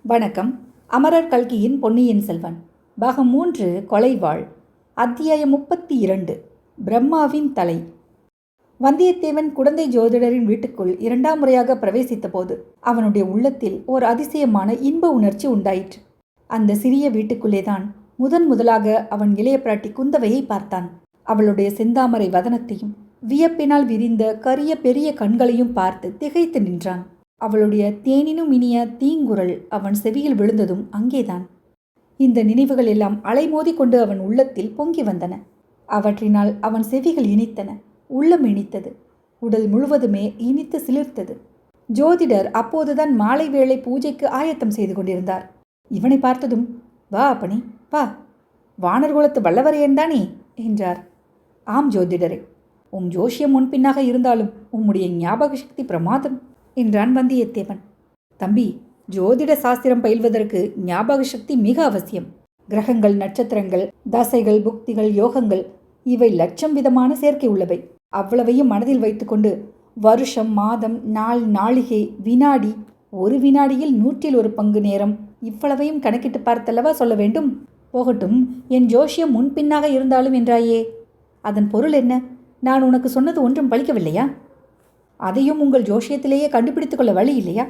வணக்கம். அமரர் கல்கியின் பொன்னியின் செல்வன் பாகம் 3 கொலைவாள். அத்தியாயம் 32 பிரம்மாவின் தலை. வந்தியத்தேவன் குடந்தை ஜோதிடரின் வீட்டுக்குள் 2ஆம் முறையாக பிரவேசித்த போது அவனுடைய உள்ளத்தில் ஓர் அதிசயமான இன்ப உணர்ச்சி உண்டாயிற்று. அந்த சிறிய வீட்டுக்குள்ளேதான் முதலாக அவன் இளைய பிராட்டி குந்தவையை பார்த்தான். அவளுடைய செந்தாமரை வதனத்தையும் வியப்பினால் விரிந்த கரிய பெரிய கண்களையும் பார்த்து திகைத்து நின்றான். அவளுடைய தேனினும் இனிய தீங்குரல் அவன் செவியில் விழுந்ததும் அங்கேதான். இந்த நினைவுகள் எல்லாம் அலைமோதி கொண்டு அவன் உள்ளத்தில் பொங்கி வந்தன. அவற்றினால் அவன் செவிகள் இனித்தன, உள்ளம் இனித்தது, உடல் முழுவதுமே இனித்து சிலிர்த்தது. ஜோதிடர் அப்போதுதான் மாலை வேளை பூஜைக்கு ஆயத்தம் செய்து கொண்டிருந்தார். இவனை பார்த்ததும், "வா அப்பனே, வா, வானர்குலத்து வல்லவரையன்தானே?" என்றார். "ஆம் ஜோதிடரே, ஜோஷியம் முன்பின்னாக இருந்தாலும் உம்முடைய ஞாபக சக்தி பிரமாதம்" என்றான் வந்தியத்தேவன். "தம்பி, ஜோதிட சாஸ்திரம் பயில்வதற்கு ஞாபக சக்தி மிக அவசியம். கிரகங்கள், நட்சத்திரங்கள், தசைகள், புக்திகள், யோகங்கள் இவை லட்சம் விதமான சேர்க்கை உள்ளவை. அவ்வளவையும் மனதில் வைத்துக்கொண்டு வருஷம், மாதம், நாள், நாளிகை, வினாடி, ஒரு வினாடியில் 100 பங்கு நேரம் இவ்வளவையும் கணக்கிட்டு பார்த்தல்லவா சொல்ல வேண்டும். போகட்டும், என் ஜோஷியம் முன்பின்னாக இருந்தாலும் என்றாயே, அதன் பொருள் என்ன? நான் உனக்கு சொன்னது ஒன்றும் பலிக்கவில்லையா? அதையும் உங்கள் ஜோஷியத்திலேயே கண்டுபிடித்து கொள்ள வழி இல்லையா?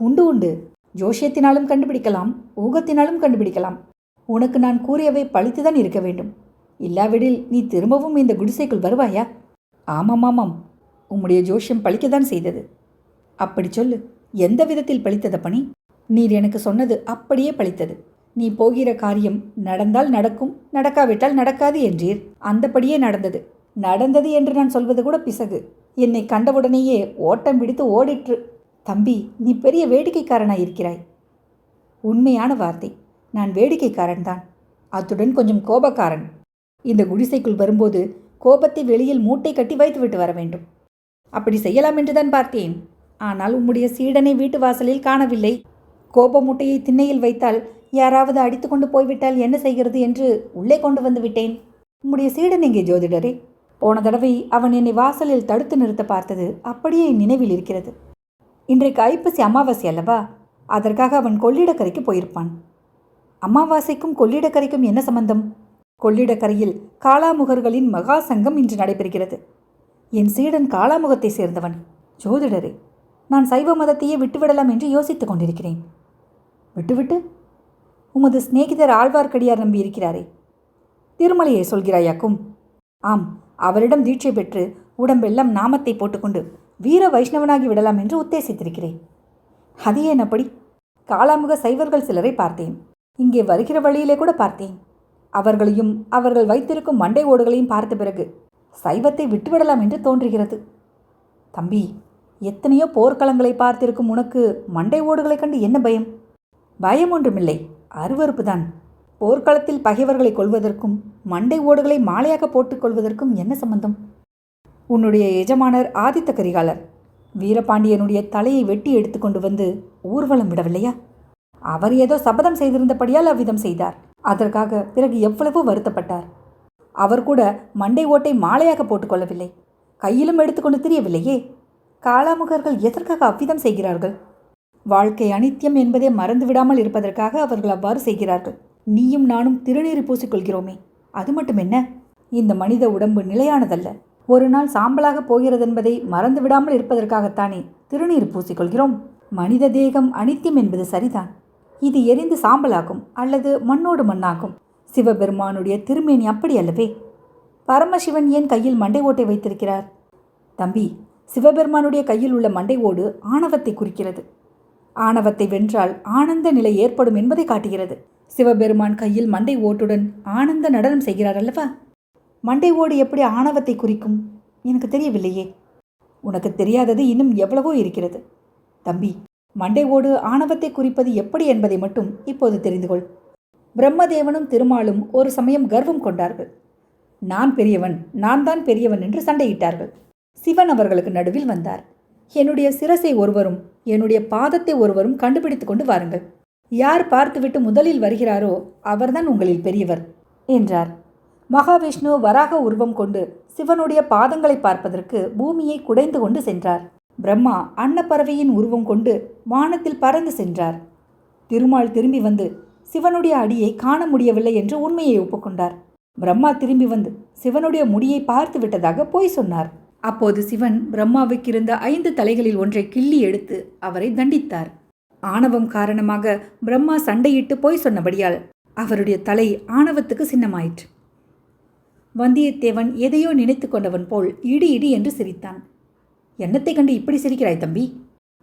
உண்டு. ஜோஷியத்தினாலும் கண்டுபிடிக்கலாம், ஊகத்தினாலும் கண்டுபிடிக்கலாம். உனக்கு நான் கூறியவை பழித்துதான் இருக்க வேண்டும். இல்லாவிடில் நீ திரும்பவும் இந்த குடிசைக்குள் வருவாயா? ஆமாம், உம்முடைய ஜோஷியம் பழிக்கத்தான் செய்தது. அப்படி சொல்லு, எந்த விதத்தில் பழித்தத பணி? நீர் எனக்கு சொன்னது அப்படியே பழித்தது. நீ போகிற காரியம் நடந்தால் நடக்கும், நடக்காவிட்டால் நடக்காது என்றீர். அந்தபடியே நடந்தது. நடந்தது என்று நான் சொல்வது கூட பிசகு. என்னை கண்டவுடனேயே ஓட்டம் பிடித்து ஓடிற்று. தம்பி, நீ பெரிய வேடிக்கைக்காரனாயிருக்கிறாய். உண்மையான வார்த்தை, நான் வேடிக்கைக்காரன்தான். அத்துடன் கொஞ்சம் கோபக்காரன். இந்த குடிசைக்குள் வரும்போது கோபத்தை வெளியில் மூட்டை கட்டி வைத்துவிட்டு வர வேண்டும். அப்படி செய்யலாம் என்றுதான் பார்த்தேன். ஆனால் உம்முடைய சீடனை வீட்டு வாசலில் காணவில்லை. கோப மூட்டையை திண்ணையில் வைத்தால் யாராவது அடித்து கொண்டு போய்விட்டால் என்ன செய்கிறது என்று உள்ளே கொண்டு வந்து விட்டேன். உம்முடைய சீடன் எங்கே ஜோதிடரே? போன தடவை அவன் என்னை வாசலில் தடுத்து நிறுத்த பார்த்தது அப்படியே என் நினைவில் இருக்கிறது. இன்றைக்கு ஐப்பசி அமாவாசை அல்லவா? அதற்காக அவன் கொள்ளிடக்கரைக்கு போயிருப்பான். அமாவாசைக்கும் கொள்ளிடக்கரைக்கும் என்ன சம்பந்தம்? கொள்ளிடக்கரையில் காளாமுகர்களின் மகா சங்கம் இன்று நடைபெறுகிறது. என் சீடன் காளாமுகத்தை சேர்ந்தவன். ஜோதிடரே, நான் சைவ மதத்தையே விட்டுவிடலாம் என்று யோசித்துக் கொண்டிருக்கிறேன். விட்டுவிட்டு? உமது சிநேகிதர் ஆழ்வார்க்கடியார் நம்பியிருக்கிறாரே, திருமலையை சொல்கிறாயாக்கும்? ஆம், அவரிடம் தீட்சை பெற்று உடம்பெல்லாம் நாமத்தை போட்டுக்கொண்டு வீர வைஷ்ணவனாகி விடலாம் என்று உத்தேசித்திருக்கிறேன். அது ஏன் அப்படி? காளாமுக சைவர்கள் சிலரை பார்த்தேன். இங்கே வருகிற வழியிலே கூட பார்த்தேன். அவர்களையும் அவர்கள் வைத்திருக்கும் மண்டை ஓடுகளையும் பார்த்த பிறகு சைவத்தை விட்டுவிடலாம் என்று தோன்றுகிறது. தம்பி, எத்தனையோ போர்க்களங்களை பார்த்திருக்கும் உனக்கு மண்டை ஓடுகளை கண்டு என்ன பயம்? பயம் ஒன்றுமில்லை, அருவருப்புதான். போர்க்களத்தில் பகைவர்களை கொள்வதற்கும் மண்டை ஓடுகளை மாலையாக போட்டுக்கொள்வதற்கும் என்ன சம்பந்தம்? உன்னுடைய எஜமானர் ஆதித்த கரிகாலர் வீரபாண்டியனுடைய தலையை வெட்டி எடுத்துக்கொண்டு வந்து ஊர்வலம் விடவில்லையா? அவர் ஏதோ சபதம் செய்திருந்தபடியால் அவ்விதம் செய்தார். அதற்காக பிறகு எவ்வளவோ வருத்தப்பட்டார். அவர் கூட மண்டை ஓட்டை மாலையாக போட்டுக்கொள்ளவில்லை, கையிலும் எடுத்துக்கொண்டு திரியவில்லையே. காளாமுகர்கள் எதற்காக அவ்விதம் செய்கிறார்கள்? வாழ்க்கை அனித்தியம் என்பதை மறந்துவிடாமல் இருப்பதற்காக அவர்கள் அவ்வாறு செய்கிறார்கள். நீயும் நானும் திருநீறு பூசிக்கொள்கிறோமே, அது மட்டும் என்ன? இந்த மனித உடம்பு நிலையானதல்ல. ஒரு நாள் சாம்பலாக போகிறதென்பதை மறந்து விடாமல் இருப்பதற்காகத்தானே திருநீறு பூசிக்கொள்கிறோம். மனித தேகம் அனித்தியம் என்பது சரிதான். இது எரிந்து சாம்பலாகும் அல்லது மண்ணோடு மண்ணாகும். சிவபெருமானுடைய திருமேனி அப்படி அல்லவே? பரமசிவன் ஏன் கையில் மண்டை ஓட்டை வைத்திருக்கிறார்? தம்பி, சிவபெருமானுடைய கையில் உள்ள மண்டை ஓடு ஆணவத்தை குறிக்கிறது. ஆணவத்தை வென்றால் ஆனந்த நிலை ஏற்படும் என்பதை காட்டுகிறது. சிவபெருமான் கையில் மண்டை ஓட்டுடன் ஆனந்த நடனம் செய்கிறார் அல்லவா? மண்டை ஓடு எப்படி ஆணவத்தை குறிக்கும்? எனக்கு தெரியவில்லையே. உனக்கு தெரியாதது இன்னும் எவ்வளவோ இருக்கிறது. தம்பி, மண்டை ஓடு ஆணவத்தை குறிப்பது எப்படி என்பதை மட்டும் இப்போது தெரிந்து கொள். பிரம்மதேவனும் திருமாலும் ஒரு சமயம் கர்வம் கொண்டார்கள். நான் பெரியவன், நான் தான் பெரியவன் என்று சண்டையிட்டார்கள். சிவன் அவர்களுக்கு நடுவில் வந்தார். என்னுடைய சிரசை ஒருவரும் என்னுடைய பாதத்தை ஒருவரும் கண்டுபிடித்து கொண்டு வாருங்கள். யார் பார்த்துவிட்டு முதலில் வருகிறாரோ அவர்தான் உங்களில் பெரியவர் என்றார். மகாவிஷ்ணு வராக உருவம் கொண்டு சிவனுடைய பாதங்களை பார்ப்பதற்கு பூமியை குடைந்து கொண்டு சென்றார். பிரம்மா அன்னப்பறவையின் உருவம் கொண்டு வானத்தில் பறந்து சென்றார். திருமால் திரும்பி வந்து சிவனுடைய அடியை காண முடியவில்லை என்று உண்மையை ஒப்புக்கொண்டார். பிரம்மா திரும்பி வந்து சிவனுடைய முடியை பார்த்து விட்டதாக பொய் சொன்னார். அப்போது சிவன் பிரம்மாவுக்கு இருந்த 5 தலைகளில் ஒன்றை கிள்ளி எடுத்து அவரை தண்டித்தார். ஆணவம் காரணமாக பிரம்மா சண்டையிட்டு பொய் சொன்னபடியால் அவருடைய தலை ஆணவத்துக்கு சின்னமாயிற்று. வந்தியத்தேவன் எதையோ நினைத்து கொண்டவன் போல் இடி இடி என்று சிரித்தான். என்னத்தை கண்டு இப்படி சிரிக்கிறாய் தம்பி?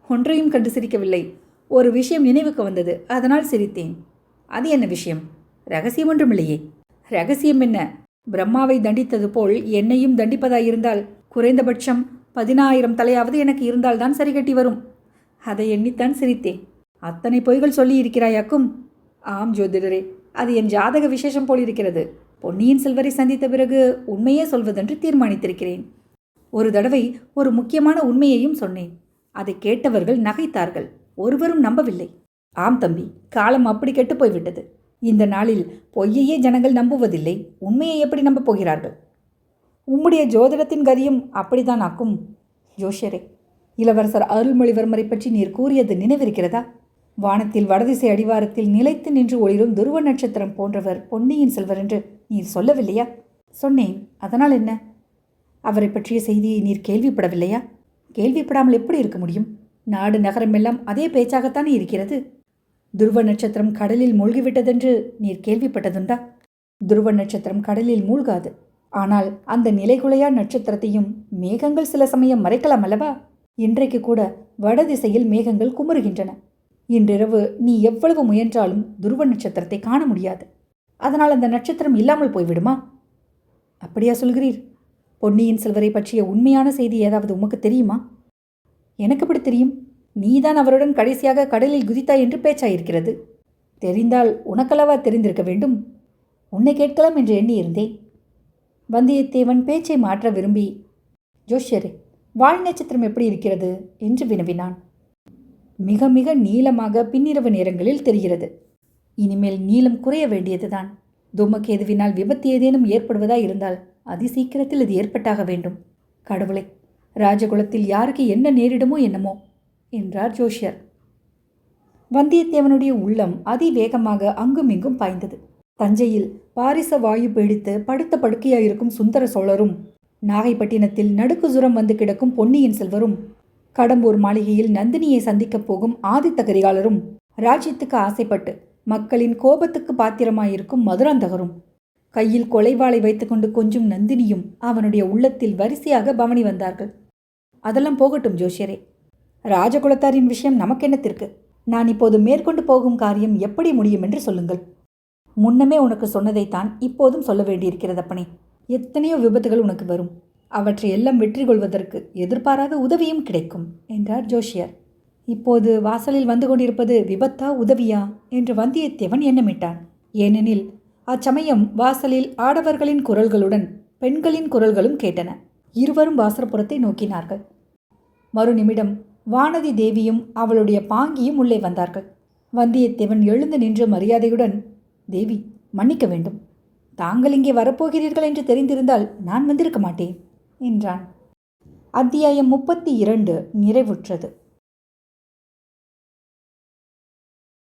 ஒன்றையும் கண்டு சிரிக்கவில்லை. ஒரு விஷயம் நினைவுக்கு வந்தது, அதனால் சிரித்தேன். அது என்ன விஷயம்? ரகசியம் ஒன்றுமில்லையே. ரகசியம் என்ன? பிரம்மாவை தண்டித்தது போல் என்னையும் தண்டிப்பதாயிருந்தால் குறைந்தபட்சம் 10,000 தலையாவது எனக்கு இருந்தால்தான் சரிகட்டி வரும். அதை எண்ணித்தான் சிரித்தேன். அத்தனை பொய்கள் சொல்லி இருக்கிறாயாக்கும்? ஆம் ஜோதிடரே, அது என் ஜாதக விசேஷம் போல் இருக்கிறது. பொன்னியின் செல்வரை சந்தித்த பிறகு உண்மையே சொல்வதென்று தீர்மானித்திருக்கிறேன். ஒரு தடவை ஒரு முக்கியமான உண்மையையும் சொன்னேன். அதை கேட்டவர்கள் நகைத்தார்கள். ஒருவரும் நம்பவில்லை. ஆம் தம்பி, காலம் அப்படி கெட்டு போய்விட்டது. இந்த நாளில் பொய்யையே ஜனங்கள் நம்புவதில்லை, உண்மையை எப்படி நம்பப் போகிறார்கள்? உம்முடைய ஜோதிடத்தின் கதியும் அப்படித்தான் ஆக்கும். ஜோஷியரே, இளவரசர் அருள்மொழிவர்மரை பற்றி நீர் கூறியது நினைவிருக்கிறதா? வானத்தில் வடதிசை அடிவாரத்தில் நிலைத்து நின்று ஒளிரும் துருவ நட்சத்திரம் போன்றவர் பொன்னியின் செல்வர் என்று நீர் சொல்லவில்லையா? சொன்னேன். அதனால் என்ன? அவரை பற்றிய செய்தியை நீர் கேள்விப்படவில்லையா? கேள்விப்படாமல் எப்படி இருக்க முடியும்? நாடு நகரமெல்லாம் அதே பேச்சாகத்தானே இருக்கிறது. துருவ நட்சத்திரம் கடலில் மூழ்கிவிட்டதென்று நீர் கேள்விப்பட்டதுண்டா? துருவ நட்சத்திரம் கடலில் மூழ்காது. ஆனால் அந்த நிலைகுலையா நட்சத்திரத்தையும் மேகங்கள் சில சமயம் மறைக்கலாம் அல்லவா? இன்றைக்கு கூட வடதிசையில் மேகங்கள் குமுறுகின்றன. இன்றிரவு நீ எவ்வளவு முயன்றாலும் துருவ நட்சத்திரத்தை காண முடியாது. அதனால் அந்த நட்சத்திரம் இல்லாமல் போய்விடுமா? அப்படியா சொல்கிறீர்? பொன்னியின் செல்வரை பற்றிய உண்மையான செய்தி ஏதாவது உமக்கு தெரியுமா? எனக்கு எப்படி தெரியும்? நீதான் அவருடன் கடைசியாக கடலில் குதித்தாய் என்று பேச்சாயிருக்கிறது. தெரிந்தால் உனக்கல்லவா தெரிந்திருக்க வேண்டும். உன்னை கேட்கலாம் என்று எண்ணியிருந்தேன். வந்தியத்தேவன் பேச்சை மாற்ற விரும்பி, ஜோஷியரே, வால் நட்சத்திரம் எப்படி இருக்கிறது என்று வினவினான். மிக மிக நீளமாக பின்னிரவு நேரங்களில் தெரிகிறது. இனிமேல் நீளம் குறைய வேண்டியதுதான். தூமகேதுவினால் விபத்து ஏதேனும் ஏற்படுவதா இருந்தால் அதிசீக்கிரத்தில் இது ஏற்பட்டாக வேண்டும். கடவுளை, ராஜகுலத்தில் யாருக்கு என்ன நேரிடுமோ என்னமோ என்றார் ஜோஷியர். வந்தியத்தேவனுடைய உள்ளம் அதிவேகமாக அங்குமிங்கும் பாய்ந்தது. தஞ்சையில் பாரிச வாயு பிடித்து படுத்த படுக்கையாயிருக்கும் சுந்தர சோழரும், நாகைப்பட்டினத்தில் நடுக்கு சுரம் வந்து கிடக்கும் பொன்னியின் செல்வரும், கடம்பூர் மாளிகையில் நந்தினியை சந்திக்கப் போகும் ஆதித்த கரிகாலரும், ராஜ்யத்துக்கு ஆசைப்பட்டு மக்களின் கோபத்துக்கு பாத்திரமாயிருக்கும் மதுராந்தகரும், கையில் கொலைவாளை வைத்துக்கொண்டு கொஞ்சம் நந்தினியும் அவனுடைய உள்ளத்தில் வரிசையாக பவனி வந்தார்கள். அதெல்லாம் போகட்டும் ஜோஷியரே. ராஜகுலத்தாரின் விஷயம் நமக்கென்னத்திற்கு? நான் இப்போது மேற்கொண்டு போகும் காரியம் எப்படி முடியும் என்று சொல்லுங்கள். முன்னமே உனக்கு சொன்னதைத்தான் இப்போதும் சொல்ல வேண்டியிருக்கிறதப்பனே. எத்தனையோ விபத்துகள் உனக்கு வரும். அவற்றை எல்லாம் வெற்றி கொள்வதற்கு எதிர்பாராத உதவியும் கிடைக்கும் என்றார் ஜோஷியர். இப்போது வாசலில் வந்து கொண்டிருப்பது விபத்தா உதவியா என்று வந்தியத்தேவன் எண்ணமிட்டான். ஏனெனில் அச்சமயம் வாசலில் ஆடவர்களின் குரல்களுடன் பெண்களின் குரல்களும் கேட்டன. இருவரும் வாசற்புறத்தை நோக்கினார்கள். மறுநிமிடம் வானதி தேவியும் அவளுடைய பாங்கியும் உள்ளே வந்தார்கள். வந்தியத்தேவன் எழுந்து நின்று மரியாதையுடன், தேவி, மன்னிக்க வேண்டும். தாங்கள் இங்கே வரப்போகிறீர்கள் என்று தெரிந்திருந்தால் நான் வந்திருக்க மாட்டேன் என்றான். அத்தியாயம் 32 நிறைவுற்றது.